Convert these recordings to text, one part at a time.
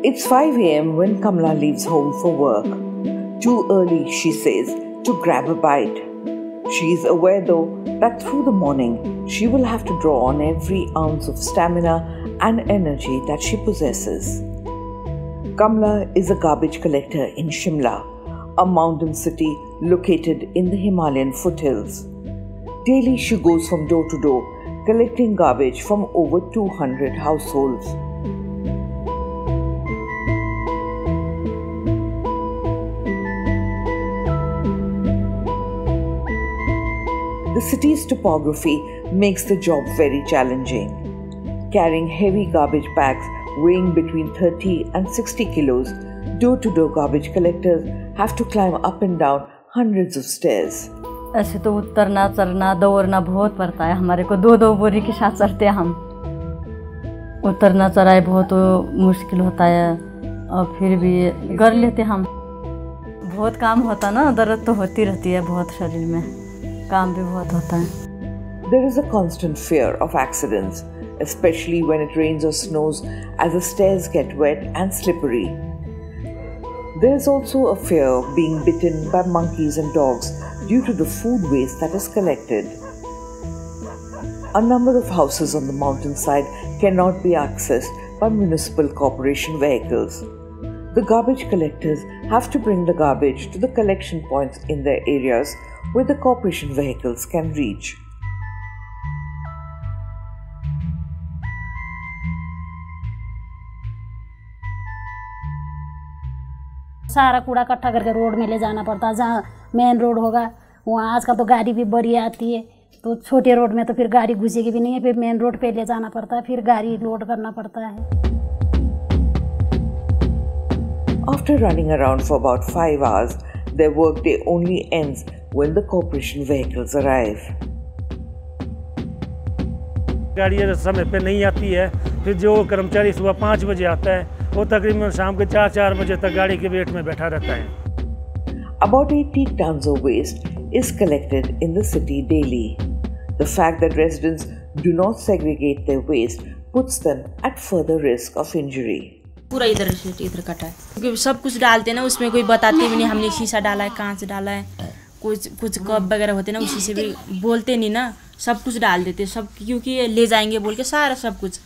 It's 5 a.m. when Kamla leaves home for work. Too early, she says, to grab a bite. She is aware, though, that through the morning, she will have to draw on every ounce of stamina and energy that she possesses. Kamla is a garbage collector in Shimla, a mountain city located in the Himalayan foothills. Daily, she goes from door to door, collecting garbage from over 200 households. The city's topography makes the job very challenging. Carrying heavy garbage bags weighing between 30 and 60 kilos, door-to-door garbage collectors have to climb up and down hundreds of stairs. ऐसे तो उतरना चढ़ना दौड़ना बहुत पड़ता है हमारे को, दो बोरी के साथ चढ़ते हैं हम। उतरना चढ़ाई बहुत मुश्किल होता है और फिर भी कर लेते हम। बहुत काम होता ना, दर्द तो होती रहती है बहुत शरीर में, काम भी बहुत होता है। There is a constant fear of accidents, especially when it rains or snows, as the stairs get wet and slippery. There is also a fear of being bitten by monkeys and dogs due to the food waste that is collected. A number of houses on the mountainside cannot be accessed by municipal corporation vehicles. The garbage collectors have to bring the garbage to the collection points in their areas where the corporation vehicles can reach. सारा कूड़ा इकट्ठा करके road में ले जाना पड़ता है। जहाँ मेन रोड होगा वहाँ आजकल तो गाड़ी भी बड़ी आती है, तो छोटे रोड में तो फिर गाड़ी घुसेगी भी नहीं है, फिर मेन रोड पे ले जाना पड़ता है, फिर गाड़ी लोड करना पड़ता है। After running around for about 5 hours, their workday only ends when the corporation vehicles arrive. गाड़ी समय पे नहीं आती है, फिर जो कर्मचारी सुबह 5 बजे आता है वो तकरीबन शाम के 4 बजे तक गाड़ी के वेट में बैठा रहता है। About 80 tons of waste is collected in the city daily. The fact that residents do not segregate their waste puts them at further risk of injury. पूरा इधर कटा है क्योंकि सब कुछ डालते हैं ना, उसमें कोई बताते भी नहीं हमने शीशा डाला है, कांच डाला है, कुछ कप वगैरह होते हैं ना, उसी से भी बोलते नहीं ना, सब कुछ डाल देते सब, क्योंकि ले जाएंगे बोल के सारा सब कुछ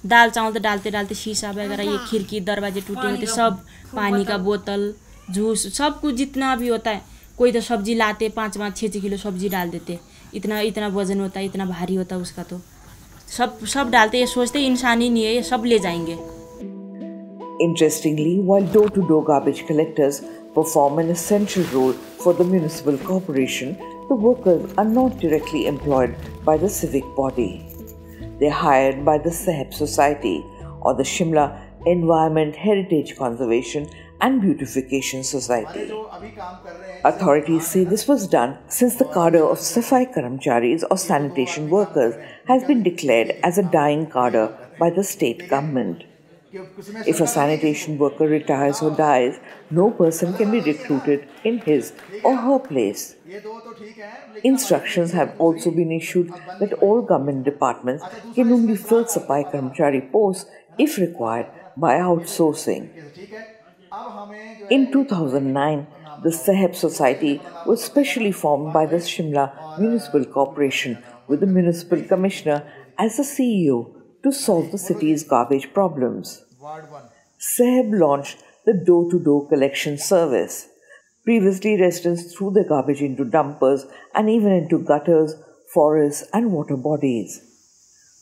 दाल चावल तो डालते डालते शीशा वगैरह, ये खिड़की दरवाजे टूटे होते सब, पानी का बोतल जूस सब कुछ जितना भी होता है। कोई तो सब्जी लाते 5-6 किलो सब्जी डाल देते, इतना वजन होता है, इतना भारी होता है उसका, तो सब डालते, ये सोचते इंसान ही नहीं है, ये सब ले जाएंगे। Interestingly, while door-to-door garbage collectors perform an essential role for the municipal corporation, the workers are not directly employed by the civic body. They are hired by the Saheb Society or the Shimla Environment Heritage Conservation and Beautification Society. Authorities say this was done since the cadre of Safai Karamcharis or sanitation workers has been declared as a dying cadre by the state government. If a sanitation worker retires or dies, no person can be recruited in his or her place. Instructions have also been issued that all government departments can only fill Safai Karamchari posts if required by outsourcing. In 2009, the Saheb Society was specially formed by the Shimla Municipal Corporation with the Municipal Commissioner as the CEO to solve the city's garbage problems. Saheb launched the door-to-door collection service. Previously, residents threw their garbage into dumpers and even into gutters, forests and water bodies.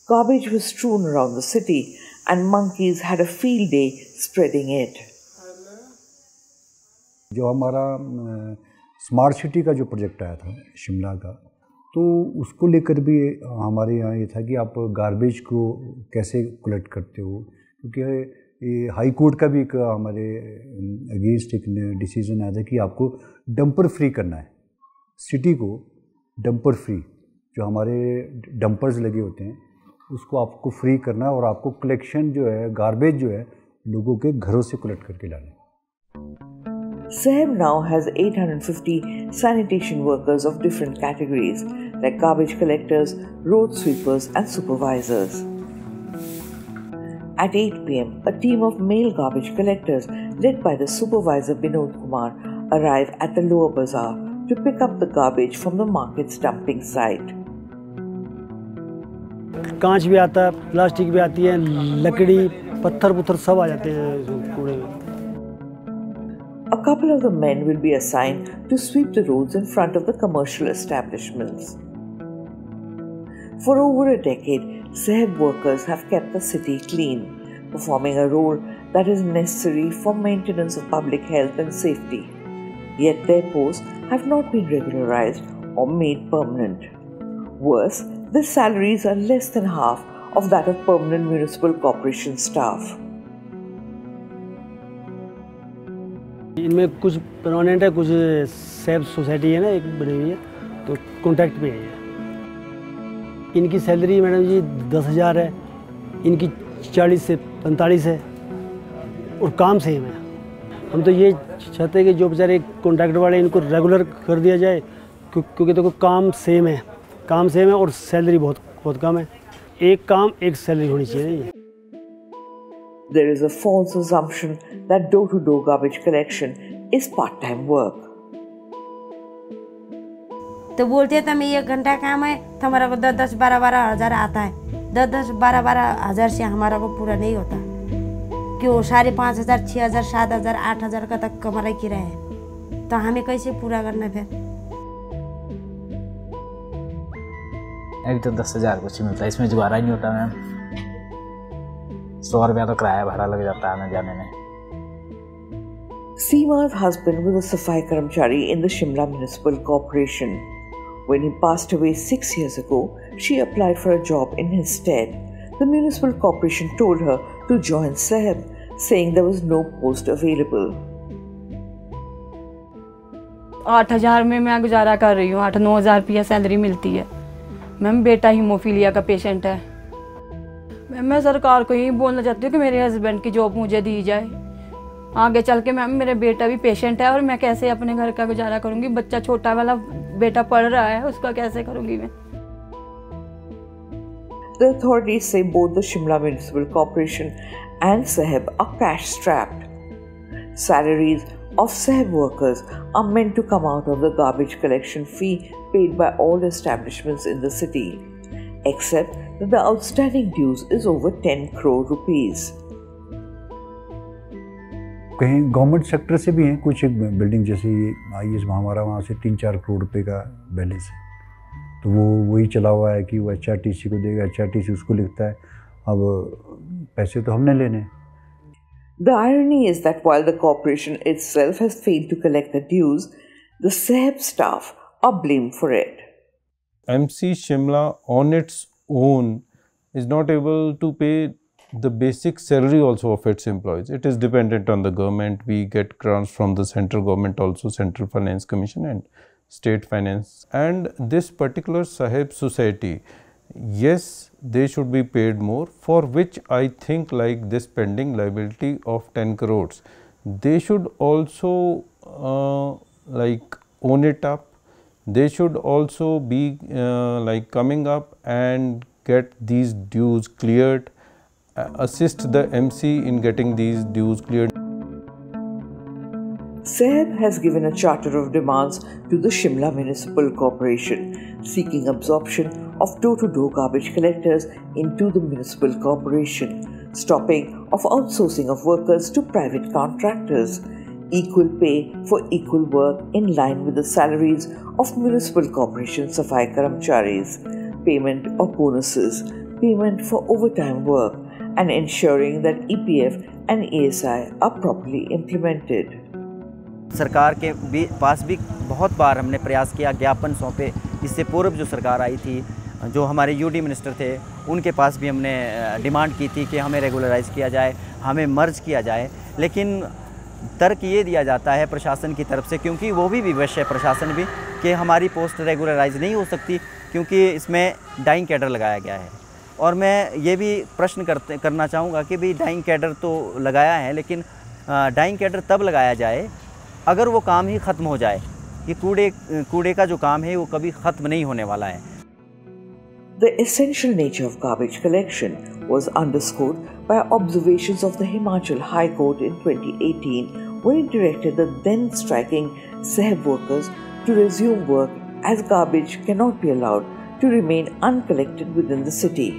Garbage was strewn around the city and monkeys had a field day spreading it. जो हमारा smart city का जो project आया था शिमला का, तो उसको लेकर भी हमारे यहाँ ये था कि आप गार्बेज को कैसे कलेक्ट करते हो, क्योंकि ये हाई कोर्ट का भी एक हमारे अगेंस्ट एक डिसीजन आया था कि आपको डंपर फ्री करना है, सिटी को डंपर फ्री, जो हमारे डंपर्स लगे होते हैं उसको आपको फ्री करना है और आपको कलेक्शन जो है गार्बेज जो है लोगों के घरों से कलेक्ट करके लाना है। Saheb now has 850 sanitation workers of different categories like garbage collectors, road sweepers and supervisors. At 8 p.m., a team of male garbage collectors led by the supervisor Binod Kumar arrive at the lower bazaar to pick up the garbage from the market's dumping site. कांच भी आता है, plastic भी आती है, लकड़ी, पत्थर सब आ जाते हैं कूड़े में। A couple of the men will be assigned to sweep the roads in front of the commercial establishments. For over a decade, Saheb workers have kept the city clean, performing a role that is necessary for maintenance of public health and safety. Yet their posts have not been regularized or made permanent. Worse, their salaries are less than half of that of permanent municipal corporation staff. इनमें कुछ permanent है, कुछ सेब society है ना, एक बनी हुई है, तो कॉन्ट्रैक्ट पे है ये। इनकी सैलरी मैडम जी 10,000 है, इनकी 40 से 45 है और काम सेम है। हम तो ये चाहते हैं कि जो बेचारे कॉन्ट्रैक्ट वाले इनको रेगुलर कर दिया जाए, क्योंकि देखो काम सेम है और सैलरी बहुत कम है। एक काम एक सैलरी होनी चाहिए। There is a false assumption that door-to-door garbage collection is part-time work. तो बोलते हैं मैं 1 घंटा काम है तो हमारा को 10-12 हज़ार आता है। 10-12 हज़ार से हमारा को पूरा नहीं होता, क्यों 5,500, 6,000, 7,000, 8,000 का तक हमारा किराया है, तो हमें कैसे पूरा करना फिर? अभी तो 10,000 कुछ मिलता है, इसमें जुगाड़ा ही नहीं होता मैम। 100 रुपया तो किराया भाड़ा लग जाता है आने जाने में। Seema's husband was a Safai Karamchari in the Shimla Municipal Corporation. When he passed away 6 years ago, she applied for a job in his stead. The municipal corporation told her to join Saheb, saying there was no post available. 8,000 में मैं गुजारा कर रही हूँ। 8-9 हज़ार रुपया salary मिलती है। मैम बेटा हीमोफीलिया का पेशेंट है। मैं सरकार को यही बोलना चाहती हूँ कि मेरे हस्बैंड की जॉब मुझे दी जाए। आगे चल के मैम मेरे बेटा भी पेशेंट है और मैं कैसे अपने घर का गुजारा करूँगी? बच्चा छोटा वाला बेटा पढ़ रहा है, उसका कैसे करूँगी मैं? The authorities say both the Shimla Municipal Corporation and Saheb are cash-strapped. Salaries of Saheb workers are meant to come out of the garbage collection fee paid by all establishments in the city, except that the outstanding dues is over 10 crore rupees. कहीं government sector से भी हैं, कुछ building जैसे IS हमारा वहाँ से 3-4 करोड़ रुपए का बैलेंस है, तो वो वही चला हुआ है कि वो HRTC को देगा, HRTC उसको लिखता है। अब पैसे तो हमने लेने हैं। The irony is that while the corporation itself has failed to collect the dues, the Saheb staff are blamed for it. MC Shimla on its own is not able to pay the basic salary also of its employees. It is dependent on the government. We get grants from the central government also, Central Finance Commission and State Finance. And this particular Saheb society, yes, they should be paid more, for which I think like this pending liability of 10 crores, they should also like own it up. They should also be like coming up and get these dues cleared, assist the MC in getting these dues cleared. Saheb has given a charter of demands to the Shimla Municipal Corporation, seeking absorption of door-to-door garbage collectors into the municipal corporation, stopping of outsourcing of workers to private contractors, equal pay for equal work in line with the salaries of municipal corporation Safai Karamcharis, payment of bonuses, payment for overtime work, and ensuring that EPF and ASI are properly implemented. सरकार के पास भी बहुत बार हमने प्रयास किया, ज्ञापन सौंपे। इससे पूर्व जो सरकार आई थी, जो हमारे यूडी मिनिस्टर थे, उनके पास भी हमने डिमांड की थी कि हमें रेगुलराइज़ किया जाए, हमें मर्ज किया जाए। लेकिन तर्क ये दिया जाता है प्रशासन की तरफ से, क्योंकि वो भी विवश है प्रशासन भी, कि हमारी पोस्ट रेगुलराइज नहीं हो सकती क्योंकि इसमें डाइंग कैडर लगाया गया है। और मैं ये भी प्रश्न करना चाहूँगा कि भाई डाइंग कैडर तो लगाया है, लेकिन डाइंग कैडर तब लगाया जाए अगर वो काम ही ख़त्म हो जाए। ये कूड़े का जो काम है वो कभी ख़त्म नहीं होने वाला है। The essential nature of garbage collection was underscored by observations of the Himachal High Court in 2018 when it directed the then striking Saheb workers to resume work as garbage cannot be allowed to remain uncollected within the city.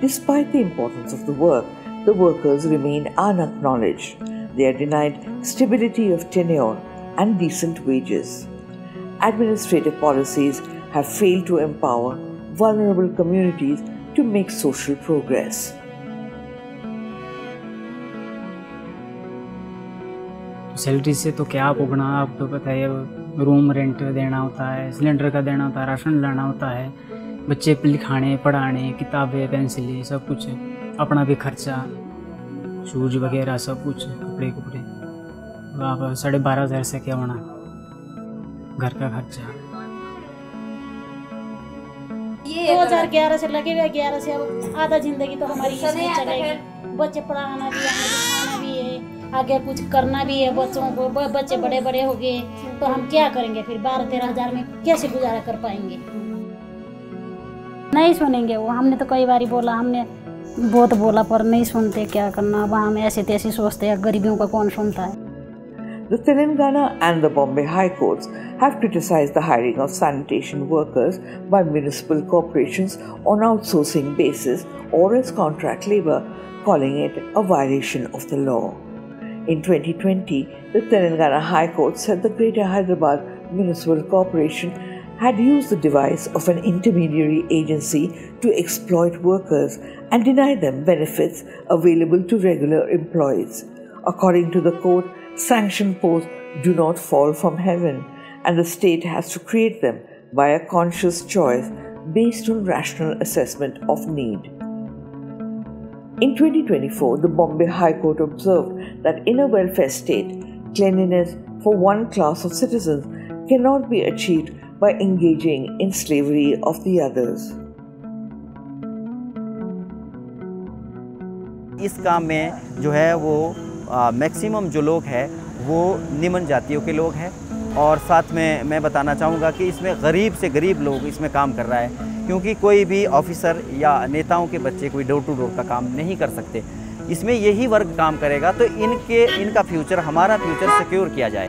Despite the importance of the work, the workers remain unacknowledged. They are denied stability of tenure and decent wages. Administrative policies have failed to empower vulnerable communities to make social progress. Salary से तो क्या भोगना, आपको पता है, room rent देना होता है, सिलेंडर का देना होता है, राशन लाना होता है, बच्चे लिखाने पढ़ाने, किताबें पेंसिलें सब कुछ, अपना भी खर्चा, शूज वगैरह सब कुछ, कपड़े आप 12,500 से क्या होना, घर का खर्चा। 2011 से लगे हुए, 11 से अब आधा जिंदगी तो हमारी इसमें चलेगी। बच्चे पढ़ाना भी है, खाना भी है, आगे कुछ करना भी है बच्चों को। बच्चे बड़े बड़े हो गए तो हम क्या करेंगे फिर? 12-13 हज़ार में कैसे गुजारा कर पाएंगे? नहीं सुनेंगे वो। हमने तो कई बार बोला, हमने बहुत बोला पर नहीं सुनते। क्या करना, वहाँ हम ऐसे तैसे सोचते हैं, गरीबियों का कौन सुनता है। The Telangana and the Bombay High Courts have criticized the hiring of sanitation workers by municipal corporations on outsourcing basis or as contract labor, calling it a violation of the law. In 2020, the Telangana High Court said the Greater Hyderabad Municipal Corporation had used the device of an intermediary agency to exploit workers and deny them benefits available to regular employees. According to the court, sanctioned posts do not fall from heaven, and the state has to create them by a conscious choice based on rational assessment of need. In 2024, the Bombay High Court observed that in a welfare state, cleanliness for one class of citizens cannot be achieved by engaging in slavery of the others. इस काम में जो है वो maximum जो लोग हैं वो निम्न जातियों के लोग हैं, और साथ में मैं बताना चाहूँगा कि इसमें गरीब से गरीब लोग इसमें काम कर रहा है, क्योंकि कोई भी ऑफिसर या नेताओं के बच्चे कोई डोर टू डोर का काम नहीं कर सकते। इसमें यही वर्ग काम करेगा तो इनका फ्यूचर, हमारा फ्यूचर सिक्योर किया जाए।